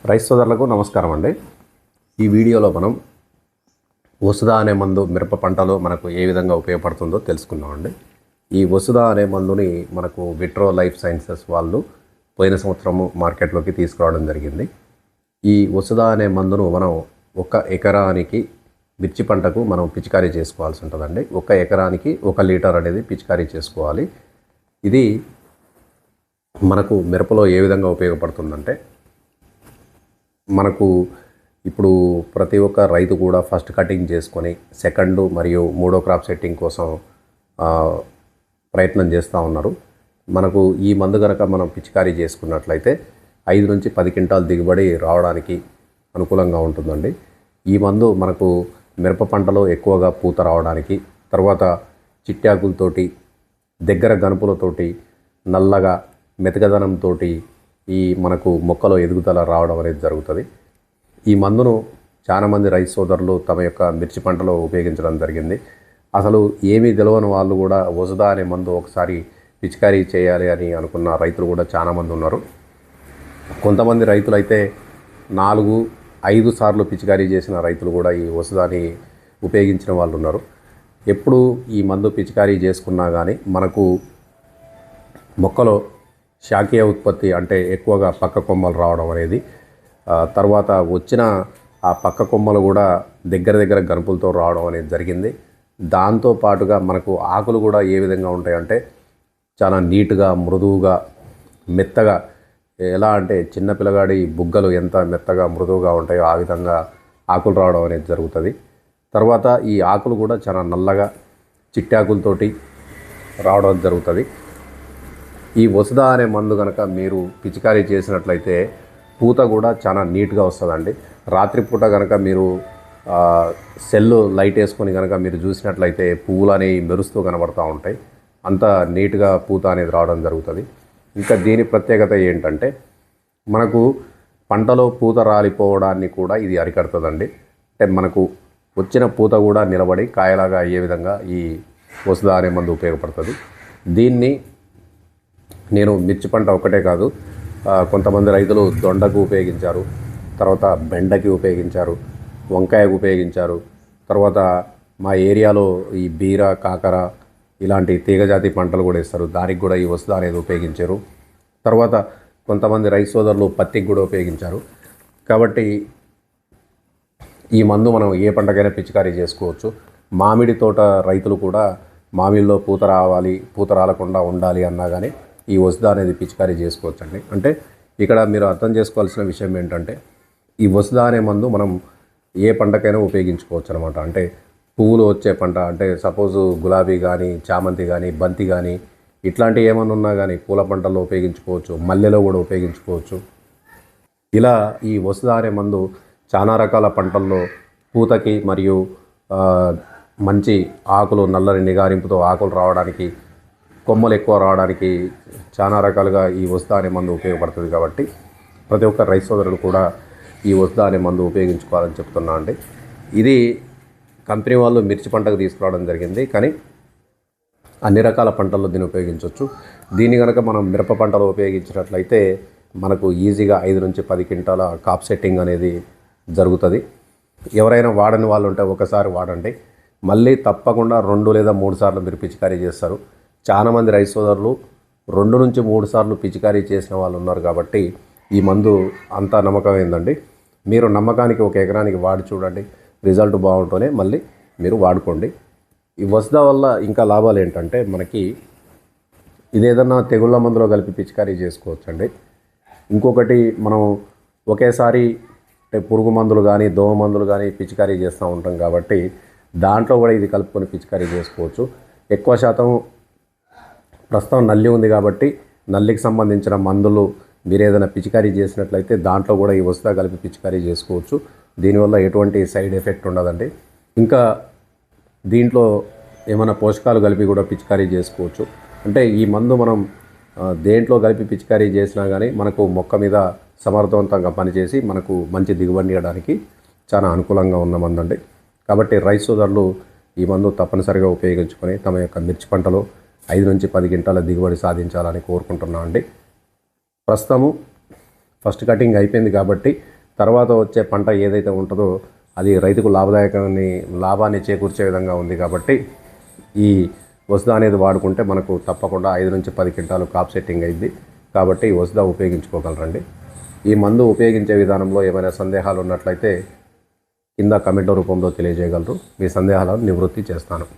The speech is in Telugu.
రైతు సోదరులకు నమస్కారం అండి. ఈ వీడియోలో మనం వసుదా అనే మందు మిరప పంటలో మనకు ఏ విధంగా ఉపయోగపడుతుందో తెలుసుకుందామండి. ఈ వసుదా అనే మందుని మనకు విట్రో లైఫ్ సైన్సెస్ వాళ్ళు పోయిన సంవత్సరము మార్కెట్లోకి తీసుకురావడం జరిగింది. ఈ వసుదా అనే మందును మనం 1 ఎకరానికి మిర్చి పంటకు మనం పిచికారీ చేసుకోవాల్సి ఉంటుందండి. 1 ఎకరానికి 1 లీటర్ అనేది పిచికారీ చేసుకోవాలి. ఇది మనకు మిరపలో ఏ విధంగా ఉపయోగపడుతుందంటే, మనకు ఇప్పుడు ప్రతి ఒక్క రైతు కూడా ఫస్ట్ కటింగ్ చేసుకొని సెకండ్ మరియు మూడో క్రాప్ సెట్టింగ్ కోసం ప్రయత్నం చేస్తూ ఉన్నారు. మనకు ఈ మందు కనుక మనం పిచికారీ చేసుకున్నట్లయితే 5 నుంచి 10 క్వింటాల్ దిగుబడి రావడానికి అనుకూలంగా ఉంటుందండి. ఈ మందు మనకు మిరప పంటలో ఎక్కువగా పూత రావడానికి, తర్వాత చిట్టాకులతోటి, దగ్గర గనుపులతోటి, నల్లగా మెతకదనంతో ఈ మనకు మొక్కలో ఎదుగుదల రావడం అనేది జరుగుతుంది. ఈ మందును చాలామంది రైతు సోదరులు తమ యొక్క మిర్చి పంటలో ఉపయోగించడం జరిగింది. అసలు ఏమీ తెలియని వాళ్ళు కూడా వసుదా అనే మందు ఒకసారి పిచికారీ చేయాలి అని అనుకున్న రైతులు కూడా చాలామంది ఉన్నారు. కొంతమంది రైతులు అయితే 4-5 సార్లు పిచికారీ చేసిన రైతులు కూడా ఈ వసుదాని ఉపయోగించిన వాళ్ళు ఉన్నారు. ఎప్పుడు ఈ మందు పిచికారీ చేసుకున్నా కానీ మనకు మొక్కలో శాఖీయ ఉత్పత్తి అంటే ఎక్కువగా పక్క కొమ్మలు రావడం అనేది, తర్వాత వచ్చిన ఆ పక్క కొమ్మలు కూడా దగ్గర గనుపులతో రావడం అనేది జరిగింది. దాంతో పాటుగా మనకు ఆకులు కూడా ఏ విధంగా ఉంటాయంటే చాలా నీట్గా, మృదువుగా, మెత్తగా, ఎలా అంటే చిన్న పిల్లగాడి బుగ్గలు ఎంత మెత్తగా మృదువుగా ఉంటాయో ఆ విధంగా ఆకులు రావడం అనేది జరుగుతుంది. తర్వాత ఈ ఆకులు కూడా చాలా నల్లగా చిట్టాకులతోటి రావడం జరుగుతుంది. ఈ వసుదా అనే మందు కనుక మీరు పిచికారీ చేసినట్లయితే పూత కూడా చాలా నీట్గా వస్తుందండి. రాత్రిపూట కనుక మీరు సెల్లు లైట్ వేసుకొని కనుక మీరు చూసినట్లయితే పువ్వులు అనేవి మెరుస్తూ కనబడుతూ ఉంటాయి. అంత నీట్గా పూత అనేది రావడం జరుగుతుంది. ఇంకా దీని ప్రత్యేకత ఏంటంటే, మనకు పంటలో పూత రాలిపోవడాన్ని కూడా ఇది అరికడుతుందండి. అంటే మనకు వచ్చిన పూత కూడా నిలబడి కాయలాగా అయ్యే విధంగా ఈ వసుదా అనే మందు ఉపయోగపడుతుంది. దీన్ని నేను మిర్చి పంట ఒక్కటే కాదు, కొంతమంది రైతులు దొండకు ఉపయోగించారు, తర్వాత బెండకి ఉపయోగించారు, వంకాయకు ఉపయోగించారు, తర్వాత మా ఏరియాలో ఈ బీర, కాకర ఇలాంటి తీగజాతి పంటలు కూడా వేస్తారు. దానికి కూడా ఈ వసుదా అనేది ఉపయోగించారు. తర్వాత కొంతమంది రైతు సోదరులు పత్తికి కూడా ఉపయోగించారు. కాబట్టి ఈ మందు మనం ఏ పంటకైనా పిచికారీ చేసుకోవచ్చు. మామిడి తోట రైతులు కూడా మామిడిలో పూత రావాలి, పూత రాలకుండా ఉండాలి అన్నా కానీ ఈ వసుదా అనేది పిచికారీ చేసుకోవచ్చండి. అంటే ఇక్కడ మీరు అర్థం చేసుకోవాల్సిన విషయం ఏంటంటే, ఈ వసుదా అనే మందు మనం ఏ పంటకైనా ఉపయోగించుకోవచ్చు అనమాట. అంటే పువ్వులు వచ్చే పంట, అంటే సపోజు గులాబీ కానీ, చామంతి కానీ, బంతి కానీ ఇట్లాంటివి ఏమైనా ఉన్నా కానీ పూల పంటల్లో ఉపయోగించుకోవచ్చు, మల్లెలో కూడా ఉపయోగించుకోవచ్చు. ఇలా ఈ వసుదా అనే మందు చాలా రకాల పంటల్లో పూతకి మరియు మంచి ఆకులు, నల్లని నిగారింపుతో ఆకులు రావడానికి, కొమ్మలు ఎక్కువ రావడానికి చాలా రకాలుగా ఈ వసుదా అనే మందు ఉపయోగపడుతుంది. కాబట్టి ప్రతి ఒక్క రైతు సోదరులు కూడా ఈ వసుదా అనే మందు ఉపయోగించుకోవాలని చెప్తున్నా అండి. ఇది కంపెనీ వాళ్ళు మిర్చి పంటకు తీసుకురావడం జరిగింది, కానీ అన్ని రకాల పంటల్లో దీన్ని ఉపయోగించవచ్చు. దీన్ని కనుక మనం మిరప పంటలో ఉపయోగించినట్లయితే మనకు ఈజీగా 5 నుంచి 10 క్వింటాల కాప్ సెట్టింగ్ అనేది జరుగుతుంది. ఎవరైనా వాడని వాళ్ళు ఉంటే ఒకసారి వాడండి, మళ్ళీ తప్పకుండా 2 లేదా 3 సార్లు మీరు పిచికారీ చేస్తారు. చాలామంది రైతు సోదరులు 2 నుంచి 3 సార్లు పిచికారీ చేసిన వాళ్ళు ఉన్నారు. కాబట్టి ఈ మందు అంత నమ్మకమైందండి. మీరు నమ్మకానికి 1 ఎకరానికి వాడి చూడండి, రిజల్ట్ బాగుంటూనే మళ్ళీ మీరు వాడుకోండి. ఈ వసుదా వల్ల ఇంకా లాభాలు ఏంటంటే, మనకి ఇదేదన్నా తెగుళ్ళ మందులో కలిపి పిచికారీ చేసుకోవచ్చండి. ఇంకొకటి, మనం ఒకేసారి అంటే పురుగు మందులు కానీ, దోమ మందులు కానీ పిచికారీ చేస్తూ ఉంటాం. కాబట్టి దాంట్లో కూడా ఇది కలుపుకొని పిచికారీ చేసుకోవచ్చు. ఎక్కువ శాతం ప్రస్తుతం నల్లి ఉంది కాబట్టి నల్లికి సంబంధించిన మందులు మీరు ఏదైనా పిచికారీ చేసినట్లయితే దాంట్లో కూడా ఈ వసుదా కలిపి పిచికారీ చేసుకోవచ్చు. దీనివల్ల ఎటువంటి సైడ్ ఎఫెక్ట్ ఉండదండి. ఇంకా దీంట్లో ఏమైనా పోషకాలు కలిపి కూడా పిచికారీ చేసుకోవచ్చు. అంటే ఈ మందు మనం దేంట్లో కలిపి పిచికారీ చేసినా కానీ మనకు మొక్క మీద సమర్థవంతంగా పనిచేసి మనకు మంచి దిగుబడి ఇవ్వడానికి చాలా అనుకూలంగా ఉన్న మందు అండి. కాబట్టి రైతు సోదరులు ఈ మందు తప్పనిసరిగా ఉపయోగించుకొని తమ యొక్క మిర్చి పంటలో 5 నుంచి 10 క్వింటాల దిగుబడి సాధించాలని కోరుకుంటున్నాను అండి. ప్రస్తుతము ఫస్ట్ కటింగ్ అయిపోయింది కాబట్టి తర్వాత వచ్చే పంట ఏదైతే ఉంటుందో అది రైతుకు లాభాన్ని చేకూర్చే విధంగా ఉంది. కాబట్టి ఈ వసుదా అనేది వాడుకుంటే మనకు తప్పకుండా 5 నుంచి 10 క్వింటాలు కాప్ సెట్టింగ్ అయింది. కాబట్టి ఈ వసుదా ఉపయోగించుకోగలరండి. ఈ మందు ఉపయోగించే విధానంలో ఏమైనా సందేహాలు ఉన్నట్లయితే కింద కమెంట్ రూపంలో తెలియజేయగలరు. మీ సందేహాలను నివృత్తి చేస్తాను.